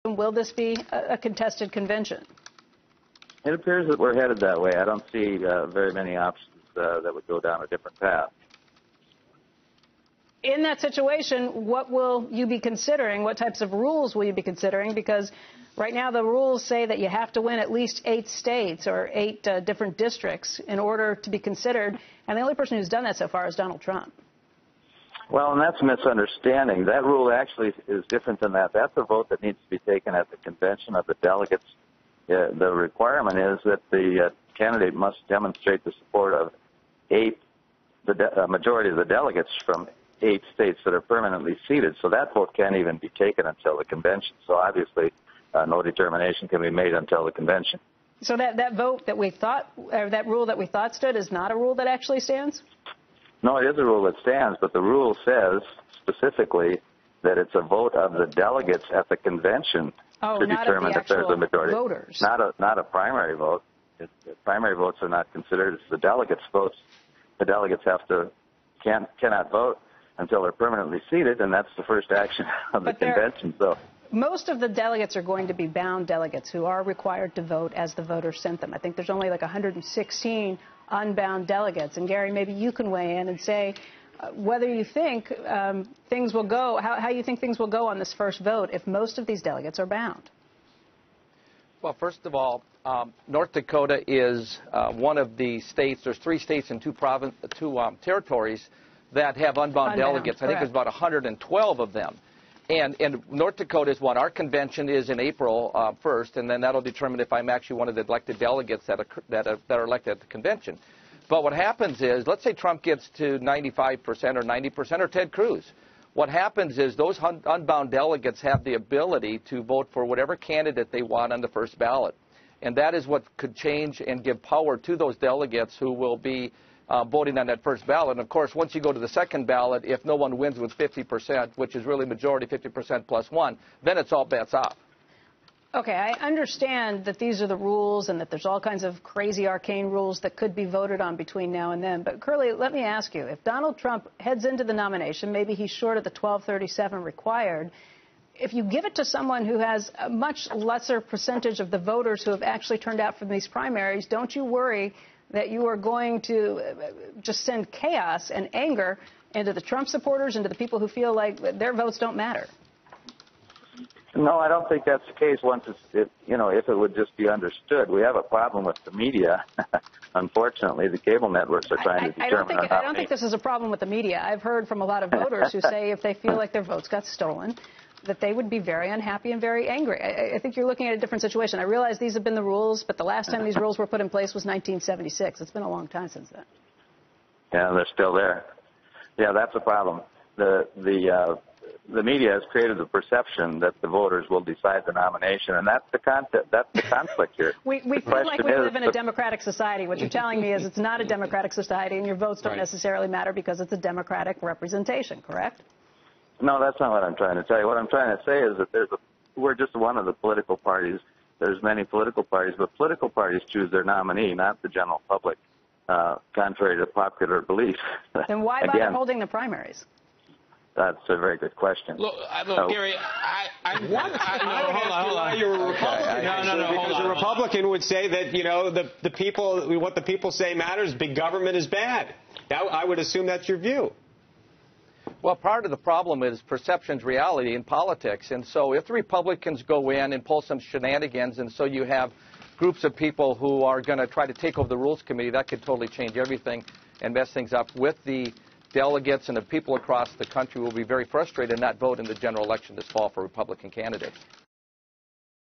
Will this be a contested convention? It appears that we're headed that way. I don't see very many options that would go down a different path. In that situation, what will you be considering? What types of rules will you be considering? Because right now the rules say that you have to win at least 8 states or 8 different districts in order to be considered. And the only person who's done that so far is Donald Trump. Well, and that's a misunderstanding. That rule actually is different than that. That's a vote that needs to be taken at the convention of the delegates. The requirement is that the candidate must demonstrate the support of the majority of the delegates from 8 states that are permanently seated. So that vote can't even be taken until the convention. So obviously, no determination can be made until the convention. So that vote that we thought, or that rule that we thought stood, is not a rule that actually stands? No, it is a rule that stands, but the rule says specifically that it's a vote of the delegates at the convention to determine if there's a majority. Voters. Not a primary vote. Primary votes are not considered. It's the delegates' votes. The delegates cannot vote until they're permanently seated, and that's the first action of the convention. So most of the delegates are going to be bound delegates who are required to vote as the voters sent them. I think there's only like 116 unbound delegates. And Gary, maybe you can weigh in and say whether you think things will go, how you think things will go on this first vote if most of these delegates are bound. Well, first of all, North Dakota is one of the states. There's 3 states and 2 territories that have unbound delegates. Correct. I think there's about 112 of them. And North Dakota is one. Our convention is in April 1st, and then that'll determine if I'm actually one of the elected delegates that are elected at the convention. But what happens is, let's say Trump gets to 95% or 90% or Ted Cruz. What happens is those unbound delegates have the ability to vote for whatever candidate they want on the first ballot. And that is what could change and give power to those delegates who will be voting on that first ballot. And, of course, once you go to the second ballot, if no one wins with 50%, which is really majority, 50% plus 1, then it's all bets off. Okay, I understand that these are the rules and that there's all kinds of crazy arcane rules that could be voted on between now and then. But, Curly, let me ask you, if Donald Trump heads into the nomination, maybe he's short of the 1237 required, if you give it to someone who has a much lesser percentage of the voters who have actually turned out for these primaries, don't you worry that you are going to just send chaos and anger into the Trump supporters, into the people who feel like their votes don't matter? No, I don't think that's the case. If it would just be understood. We have a problem with the media. Unfortunately, the cable networks are trying to determine. I don't think this is a problem with the media. I've heard from a lot of voters who say if they feel like their votes got stolen, that they would be very unhappy and very angry. I think you're looking at a different situation. I realize these have been the rules, but the last time these rules were put in place was 1976. It's been a long time since then. Yeah, they're still there. Yeah, that's a problem. The media has created the perception that the voters will decide the nomination, and that's the conflict here. We feel like we live in a democratic society. What you're telling me is it's not a democratic society, and your votes don't necessarily matter because it's a democratic representation, correct? No, that's not what I'm trying to tell you. What I'm trying to say is that we're just one of the political parties. There's many political parties, but political parties choose their nominee, not the general public, contrary to popular belief. Then why bother holding the primaries? That's a very good question. Look, Gary, hold on. You're a Republican. No, hold on. A Republican would say that, the people, what the people say matters. Big government is bad. I would assume that's your view. Well, part of the problem is perception's reality in politics. And so if the Republicans go in and pull some shenanigans, and so you have groups of people who are going to try to take over the Rules Committee, that could totally change everything and mess things up with the delegates, and the people across the country will be very frustrated and not vote in the general election this fall for Republican candidates.